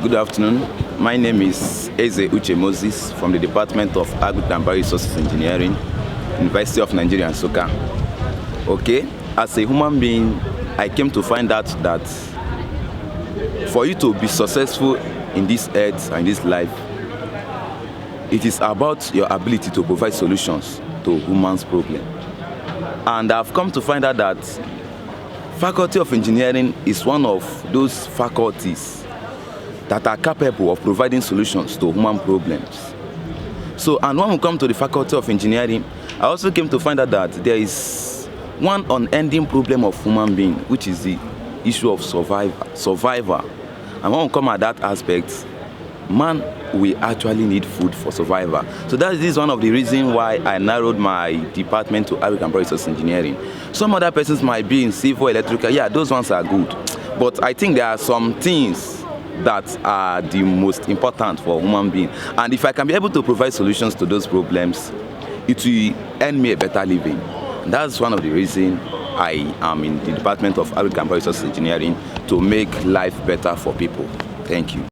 Good afternoon. My name is Uche Moses from the Department of Agriculture and Bioresources Engineering, University of Nigeria, Nsukka. Okay, as a human being, I came to find out that for you to be successful in this earth and this life, it is about your ability to provide solutions to humans' problem. And I've come to find out that Faculty of Engineering is one of those faculties that are capable of providing solutions to human problems. So, and when we come to the Faculty of Engineering, I also came to find out that there is one unending problem of human being, which is the issue of survival. And when we come at that aspect, man, we actually need food for survival. So that is one of the reasons why I narrowed my department to Agriculture and Bioresources Engineering. Some other persons might be in civil, electrical. Yeah, those ones are good. But I think there are some things that are the most important for a human being. And if I can be able to provide solutions to those problems, it will earn me a better living. And that's one of the reasons I am in the Department of Agriculture and Bioresources Engineering, to make life better for people. Thank you.